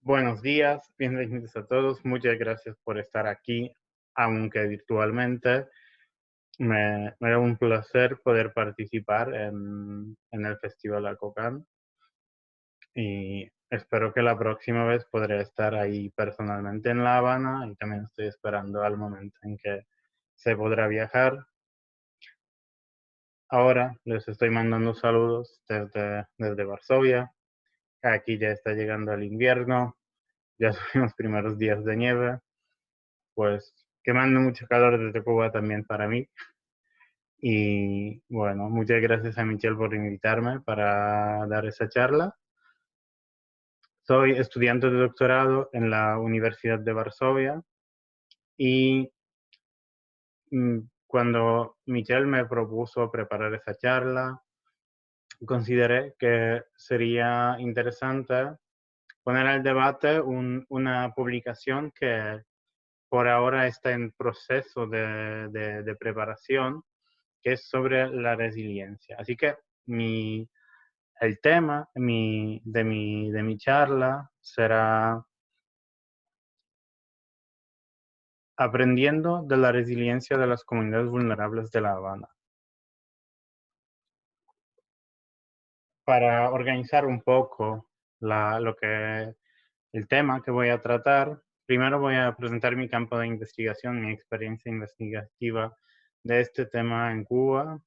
Buenos días, bienvenidos a todos. Muchas gracias por estar aquí, aunque virtualmente. Me da un placer poder participar en el Festival Alcocan y espero que la próxima vez podré estar ahí personalmente en La Habana y también estoy esperando al momento en que se podrá viajar. Ahora les estoy mandando saludos desde Varsovia. Aquí ya está llegando el invierno, ya son los primeros días de nieve. Pues quemando mucho calor desde Cuba también para mí. Y bueno, muchas gracias a Michelle por invitarme para dar esa charla. Soy estudiante de doctorado en la Universidad de Varsovia y cuando Michelle me propuso preparar esa charla, consideré que sería interesante poner al debate una publicación que por ahora está en proceso de preparación, que es sobre la resiliencia. Así que el tema de mi charla será aprendiendo de la resiliencia de las comunidades vulnerables de La Habana. Para organizar un poco el tema que voy a tratar, primero voy a presentar mi campo de investigación, mi experiencia investigativa de este tema en Cuba,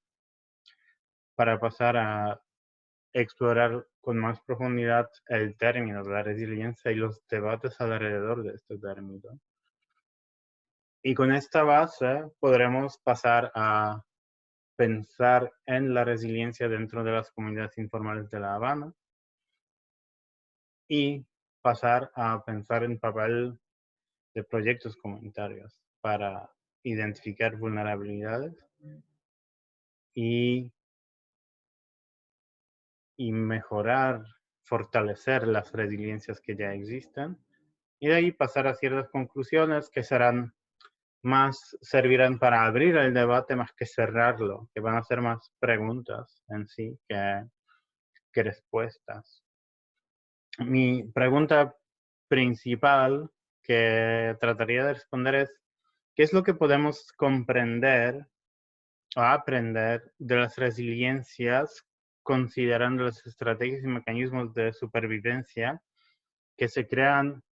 para pasar a explorar con más profundidad el término de la resiliencia y los debates alrededor de este término. Y con esta base podremos pasar a pensar en la resiliencia dentro de las comunidades informales de La Habana y pasar a pensar en papel de proyectos comunitarios para identificar vulnerabilidades y, y mejorar, fortalecer las resiliencias que ya existen y de ahí pasar a ciertas conclusiones que servirán para abrir el debate más que cerrarlo, que van a ser más preguntas en sí que respuestas. Mi pregunta principal que trataría de responder es, ¿qué es lo que podemos comprender o aprender de las resiliencias considerando las estrategias y mecanismos de supervivencia que se crean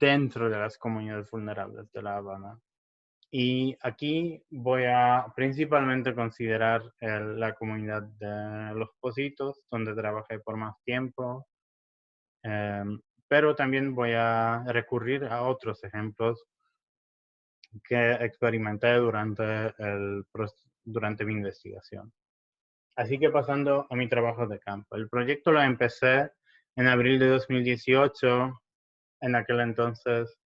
dentro de las comunidades vulnerables de La Habana? Y aquí voy a principalmente considerar la comunidad de Los Pocitos, donde trabajé por más tiempo, pero también voy a recurrir a otros ejemplos que experimenté durante mi investigación. Así que pasando a mi trabajo de campo. El proyecto lo empecé en abril de 2018. En aquel entonces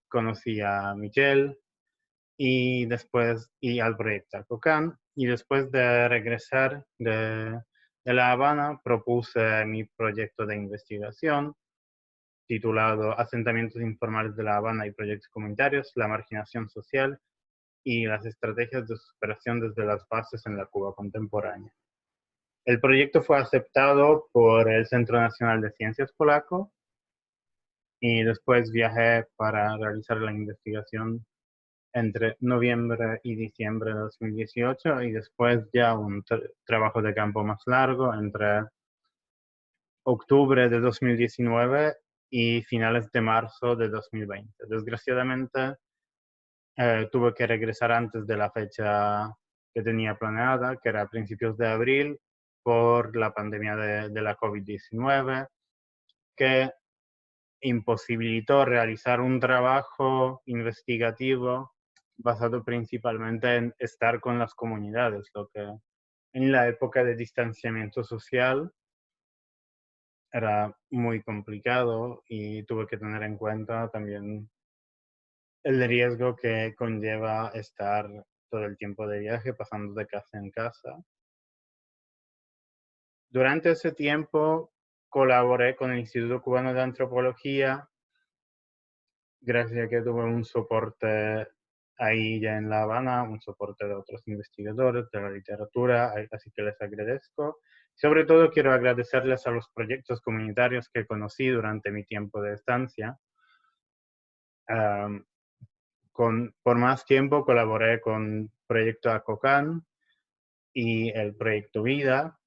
conocí a Michelle y al proyecto Alcocan. Y después de regresar de La Habana, propuse mi proyecto de investigación titulado Asentamientos informales de La Habana y proyectos comunitarios, la marginación social y las estrategias de superación desde las bases en la Cuba contemporánea. El proyecto fue aceptado por el Centro Nacional de Ciencias polaco y después viajé para realizar la investigación entre noviembre y diciembre de 2018 y después ya un trabajo de campo más largo entre octubre de 2019 y finales de marzo de 2020. Desgraciadamente, tuve que regresar antes de la fecha que tenía planeada, que era a principios de abril, por la pandemia de la COVID-19, que imposibilitó realizar un trabajo investigativo basado principalmente en estar con las comunidades, lo que en la época de distanciamiento social era muy complicado y tuve que tener en cuenta también el riesgo que conlleva estar todo el tiempo de viaje, pasando de casa en casa. Durante ese tiempo colaboré con el Instituto Cubano de Antropología, gracias a que tuve un soporte ahí ya en La Habana, un soporte de otros investigadores de la literatura, así que les agradezco. Sobre todo quiero agradecerles a los proyectos comunitarios que conocí durante mi tiempo de estancia. Por más tiempo colaboré con Proyecto ACOCAN y el Proyecto Vida,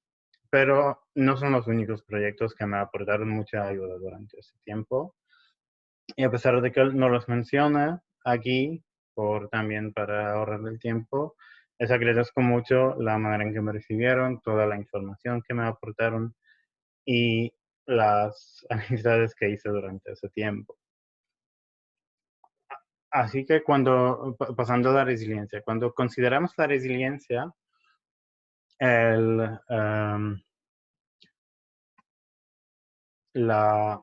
pero no son los únicos proyectos que me aportaron mucha ayuda durante ese tiempo. Y a pesar de que no los mencione aquí, también para ahorrar el tiempo, les agradezco mucho la manera en que me recibieron, toda la información que me aportaron y las amistades que hice durante ese tiempo. Así que pasando a la resiliencia, cuando consideramos la resiliencia, el, la,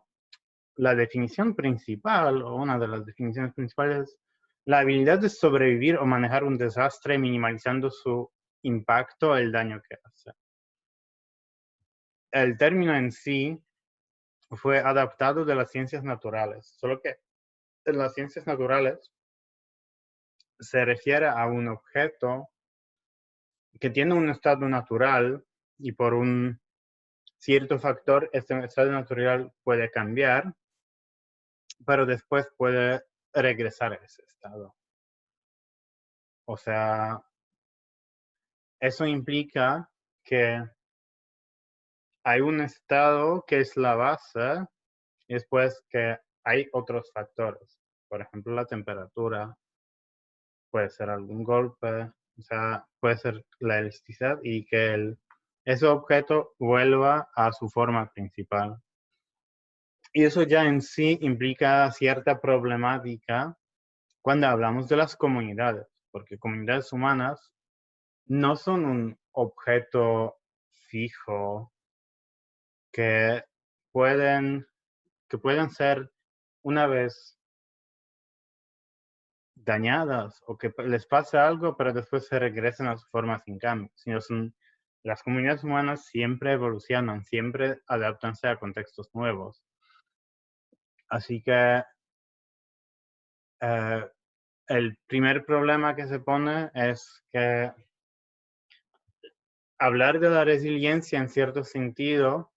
la definición principal, o una de las definiciones principales, es la habilidad de sobrevivir o manejar un desastre minimalizando su impacto o el daño que hace. El término en sí fue adaptado de las ciencias naturales, solo que en las ciencias naturales se refiere a un objeto que tiene un estado natural y por un cierto factor este estado natural puede cambiar, pero después puede regresar a ese estado. O sea, eso implica que hay un estado que es la base y después que hay otros factores. Por ejemplo, la temperatura, puede ser algún golpe, o sea, puede ser la elasticidad y que ese objeto vuelva a su forma principal. Y eso ya en sí implica cierta problemática cuando hablamos de las comunidades, porque comunidades humanas no son un objeto fijo que pueden, que pueden ser una vez dañadas o que les pase algo, pero después se regresen a su forma sin cambio. Sino las comunidades humanas siempre evolucionan, siempre adaptanse a contextos nuevos. Así que el primer problema que se pone es que hablar de la resiliencia en cierto sentido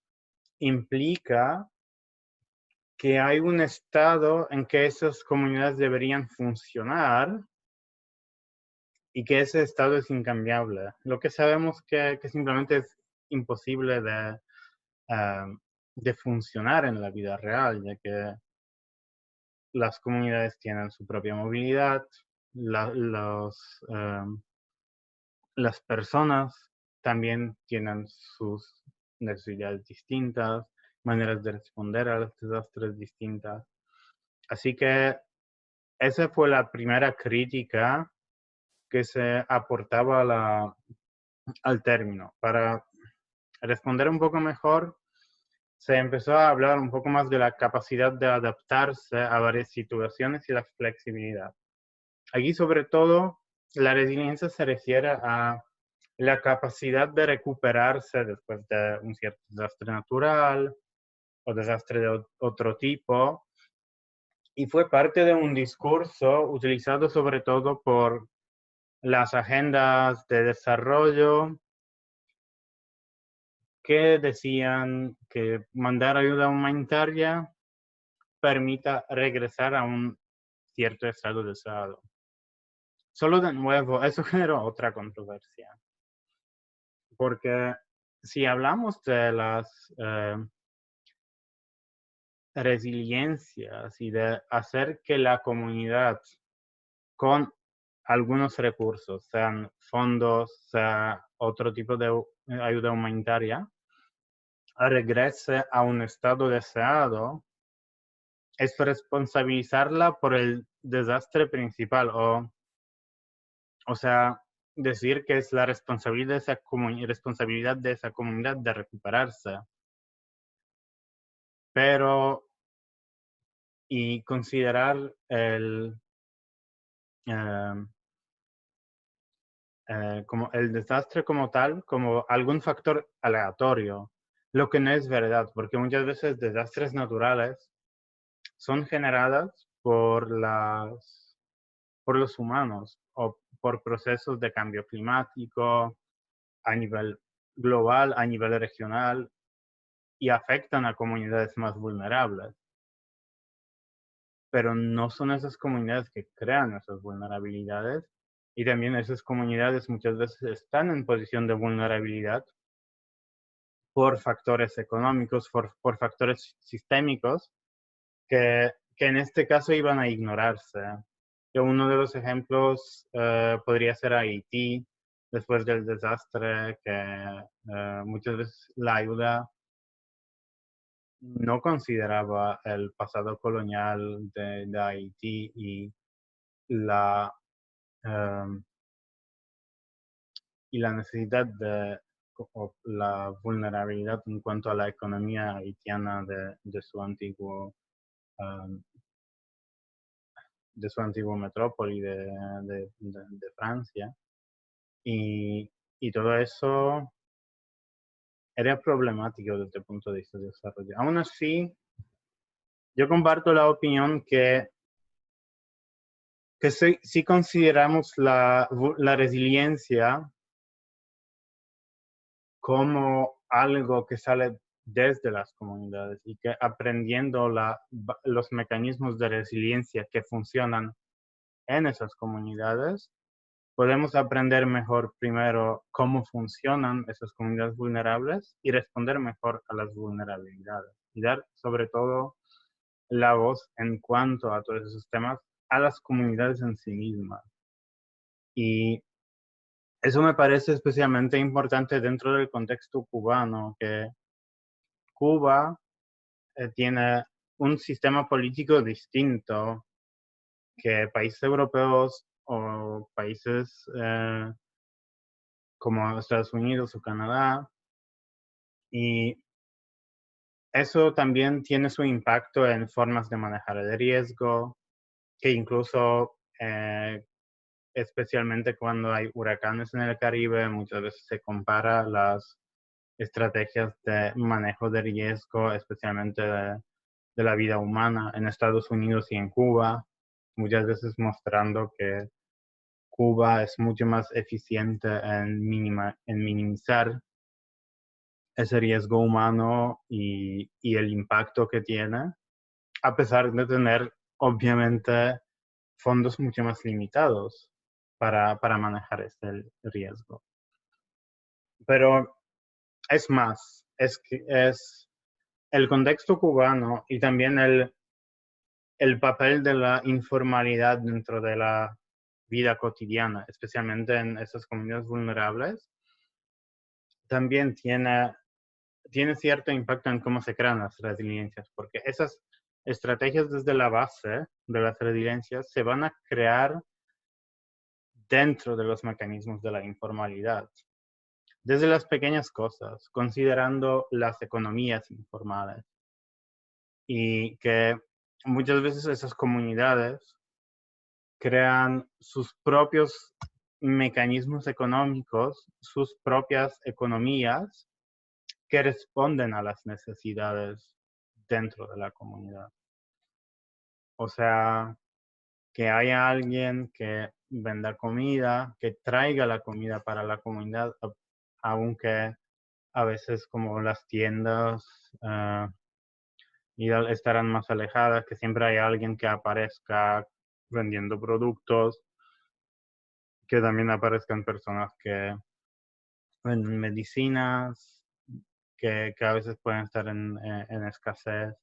implica que hay un estado en que esas comunidades deberían funcionar y que ese estado es incambiable. Lo que sabemos que simplemente es imposible de funcionar en la vida real, ya que las comunidades tienen su propia movilidad, las personas también tienen sus necesidades distintas, maneras de responder a los desastres distintas. Así que esa fue la primera crítica que se aportaba al término. Para responder un poco mejor, se empezó a hablar un poco más de la capacidad de adaptarse a varias situaciones y la flexibilidad. Aquí, sobre todo, la resiliencia se refiere a la capacidad de recuperarse después de un cierto desastre natural o desastre de otro tipo. Y fue parte de un discurso utilizado sobre todo por las agendas de desarrollo que decían que mandar ayuda humanitaria permita regresar a un cierto estado deseado. Solo de nuevo, eso generó otra controversia, porque si hablamos de las resiliencias y de hacer que la comunidad con algunos recursos, sean fondos, sea otro tipo de ayuda humanitaria, regrese a un estado deseado, es responsabilizarla por el desastre principal, o sea, decir que es la responsabilidad de esa comunidad de recuperarse. Pero, y considerar como el desastre como tal, como algún factor aleatorio, lo que no es verdad, porque muchas veces desastres naturales son generadas por los humanos o por procesos de cambio climático a nivel global, a nivel regional, y afectan a comunidades más vulnerables. Pero no son esas comunidades que crean esas vulnerabilidades, y también esas comunidades muchas veces están en posición de vulnerabilidad por factores económicos, por factores sistémicos, que en este caso iban a ignorarse. Que uno de los ejemplos podría ser Haití, después del desastre, que muchas veces la ayuda no consideraba el pasado colonial de Haití y la, em, y la necesidad o la vulnerabilidad en cuanto a la economía haitiana de su em, de su antiguo metrópoli de Francia. Y, y todo eso era problemático desde el punto de vista de desarrollo. Aún así, yo comparto la opinión que si consideramos la resiliencia como algo que sale desde las comunidades y que aprendiendo los mecanismos de resiliencia que funcionan en esas comunidades, podemos aprender mejor primero cómo funcionan esas comunidades vulnerables y responder mejor a las vulnerabilidades y dar sobre todo la voz en cuanto a todos esos temas a las comunidades en sí mismas. Y eso me parece especialmente importante dentro del contexto cubano, que Cuba tiene un sistema político distinto que países europeos o países como Estados Unidos o Canadá, y eso también tiene su impacto en formas de manejar el riesgo, que incluso especialmente cuando hay huracanes en el Caribe, muchas veces se compara las estrategias de manejo de riesgo, especialmente de la vida humana en Estados Unidos y en Cuba, muchas veces mostrando que Cuba es mucho más eficiente en minimizar ese riesgo humano y el impacto que tiene, a pesar de tener, obviamente, fondos mucho más limitados para manejar este riesgo. Pero es más, es el contexto cubano y también el papel de la informalidad dentro de la vida cotidiana, especialmente en esas comunidades vulnerables, también tiene cierto impacto en cómo se crean las resiliencias, porque esas estrategias desde la base de las resiliencias se van a crear dentro de los mecanismos de la informalidad, desde las pequeñas cosas, considerando las economías informales, y que muchas veces esas comunidades crean sus propios mecanismos económicos, sus propias economías que responden a las necesidades dentro de la comunidad. O sea, que haya alguien que venda comida, que traiga la comida para la comunidad, aunque a veces como las tiendas estarán más alejadas, que siempre hay alguien que aparezca vendiendo productos, que también aparezcan personas que venden medicinas, que a veces pueden estar en escasez,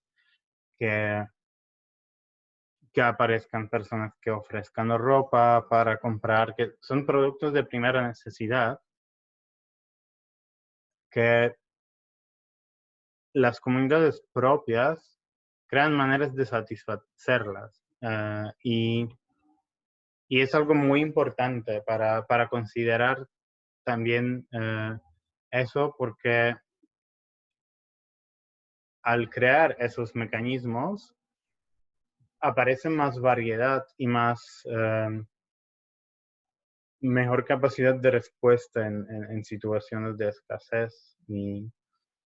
que, que aparezcan personas que ofrezcan ropa para comprar, que son productos de primera necesidad, que las comunidades propias crean maneras de satisfacerlas. Y es algo muy importante para considerar también eso, porque al crear esos mecanismos aparece más variedad y mejor capacidad de respuesta en situaciones de escasez y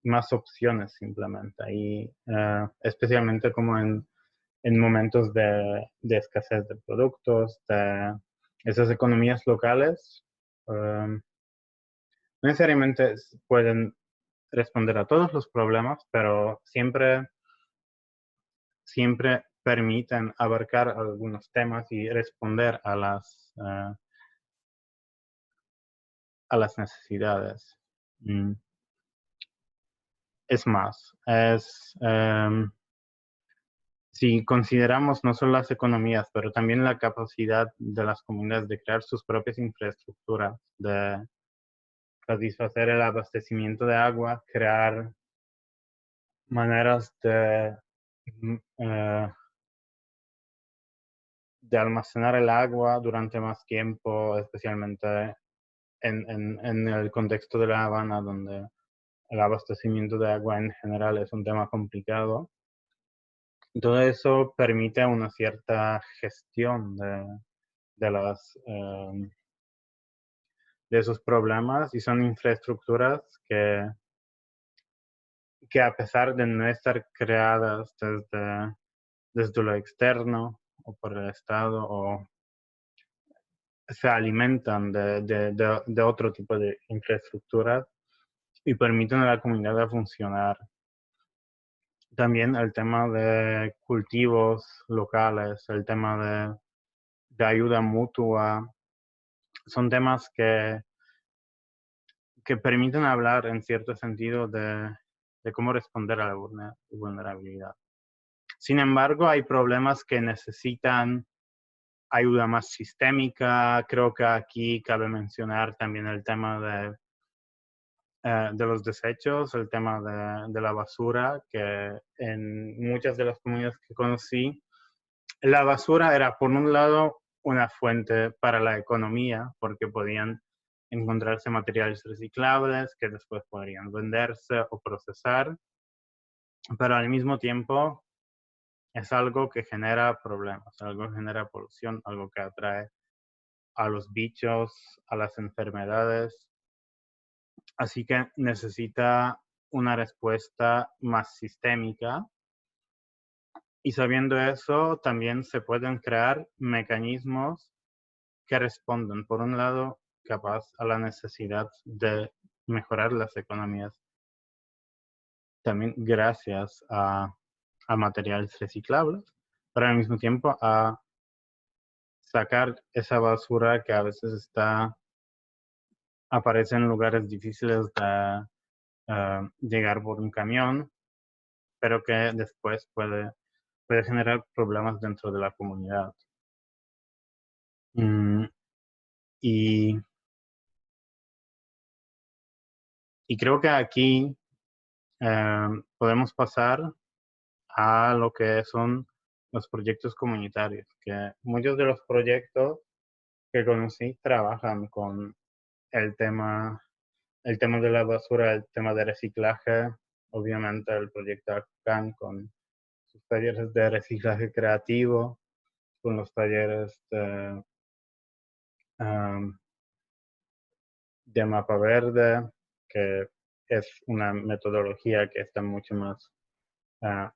más opciones simplemente. Y especialmente como en momentos de escasez de productos, de esas economías locales no necesariamente pueden responder a todos los problemas, pero siempre permiten abarcar algunos temas y responder a las necesidades. Mm. Es más, si consideramos no solo las economías, pero también la capacidad de las comunidades de crear sus propias infraestructuras, de satisfacer el abastecimiento de agua, crear maneras mm, eh, de almacenar el agua durante más tiempo, especialmente en el contexto de La Habana, donde el abastecimiento de agua en general es un tema complicado. Todo eso permite una cierta gestión de de esos problemas, y son infraestructuras que a pesar de no estar creadas desde lo externo o por el Estado, o se alimentan de otro tipo de infraestructuras y permiten a la comunidad funcionar. También el tema de cultivos locales, el tema de ayuda mutua, son temas que permiten hablar en cierto sentido de cómo responder a la vulnerabilidad. Sin embargo, hay problemas que necesitan ayuda más sistémica. Creo que aquí cabe mencionar también el tema de los desechos, el tema de la basura, que en muchas de las comunidades que conocí, la basura era, por un lado, una fuente para la economía, porque podían encontrarse materiales reciclables que después podrían venderse o procesar, pero al mismo tiempo es algo que genera problemas, algo que genera polución, algo que atrae a los bichos, a las enfermedades. Así que necesita una respuesta más sistémica. Y sabiendo eso, también se pueden crear mecanismos que responden, por un lado, capaz a la necesidad de mejorar las economías, también gracias a materiales reciclables, pero al mismo tiempo a sacar esa basura que a veces aparece en lugares difíciles de llegar por un camión, pero que después puede generar problemas dentro de la comunidad. Mm, y, y creo que aquí podemos pasar a lo que son los proyectos comunitarios, que muchos de los proyectos que conocí trabajan con el tema, el tema de la basura, el tema de reciclaje, obviamente el proyecto ACAN con sus talleres de reciclaje creativo, con los talleres um, de mapa verde, que es una metodología que está mucho más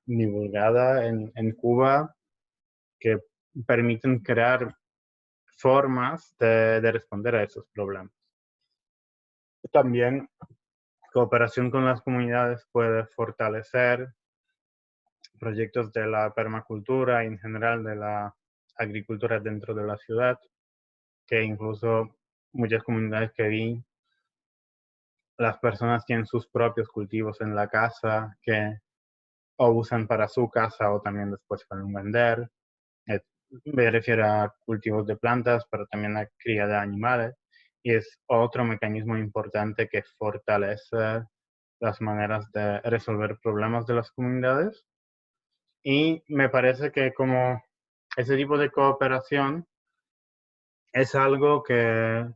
divulgada en Cuba, que permiten crear formas de responder a esos problemas. También cooperación con las comunidades puede fortalecer proyectos de la permacultura y en general de la agricultura dentro de la ciudad, que incluso muchas comunidades que vi, las personas tienen sus propios cultivos en la casa que o usan para su casa o también después para vender. Eh, Me refiero a cultivos de plantas, pero también a cría de animales. Y es otro mecanismo importante que fortalece las maneras de resolver problemas de las comunidades. Y me parece que como ese tipo de cooperación es algo em,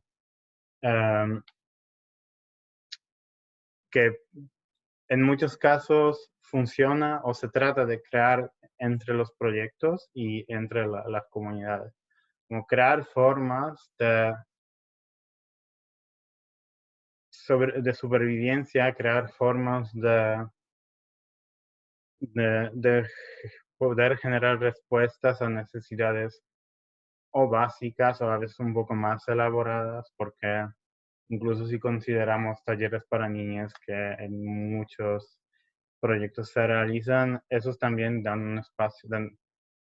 que en muchos casos funciona o se trata de crear entre los proyectos y entre las comunidades. Como crear formas de supervivencia, crear formas de poder generar respuestas a necesidades o básicas o a veces un poco más elaboradas, porque incluso si consideramos talleres para niñas que en muchos proyectos se realizan, esos también dan un espacio.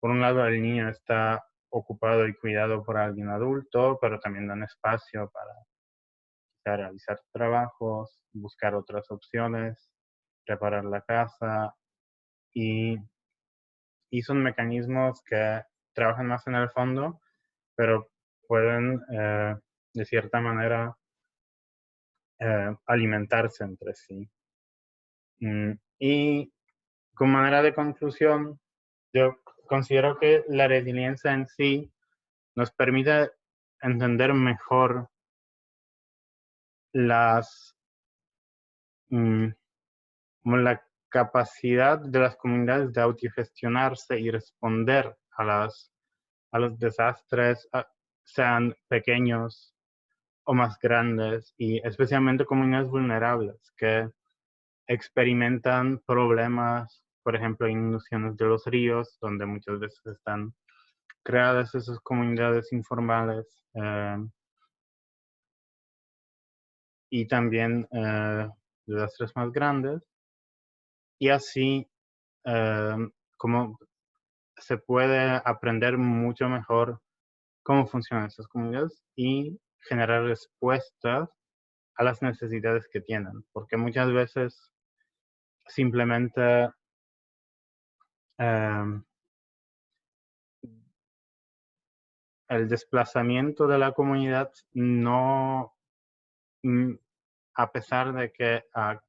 Por un lado, el niño está ocupado y cuidado por alguien adulto, pero también dan espacio para realizar trabajos, buscar otras opciones, preparar la casa y, y son mecanismos que trabajan más en el fondo, pero pueden de cierta manera alimentarse entre sí. Y como manera de conclusión, yo considero que la resiliencia en sí nos permite entender mejor las, mm, como la capacidad de las comunidades de autogestionarse y responder a los desastres, sean pequeños o más grandes, y especialmente comunidades vulnerables que experimentan problemas, por ejemplo, inundaciones de los ríos, donde muchas veces están creadas esas comunidades informales, y también desastres más grandes, y así eh, como se puede aprender mucho mejor cómo funcionan esas comunidades y generar respuestas a las necesidades que tienen, porque muchas veces simplemente eh, el desplazamiento de la comunidad no, mm, a pesar de que a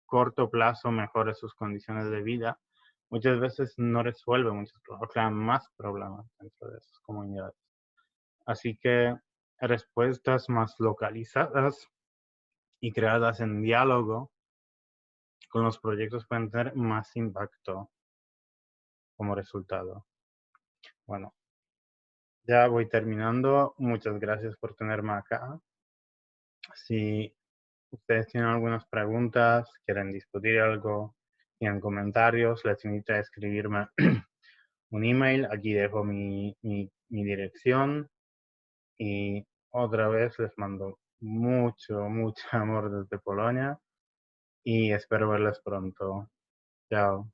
corto plazo mejore sus condiciones de vida, muchas veces no resuelve muchos problemas, o crea más problemas dentro de esas comunidades. Así que respuestas más localizadas y creadas en diálogo con los proyectos pueden tener más impacto como resultado. Bueno, ya voy terminando. Muchas gracias por tenerme acá. Si ustedes tienen algunas preguntas, quieren discutir algo, tienen comentarios, les invito a escribirme un email. Aquí dejo mi dirección. Y otra vez les mando mucho amor desde Polonia y espero verles pronto. Chao.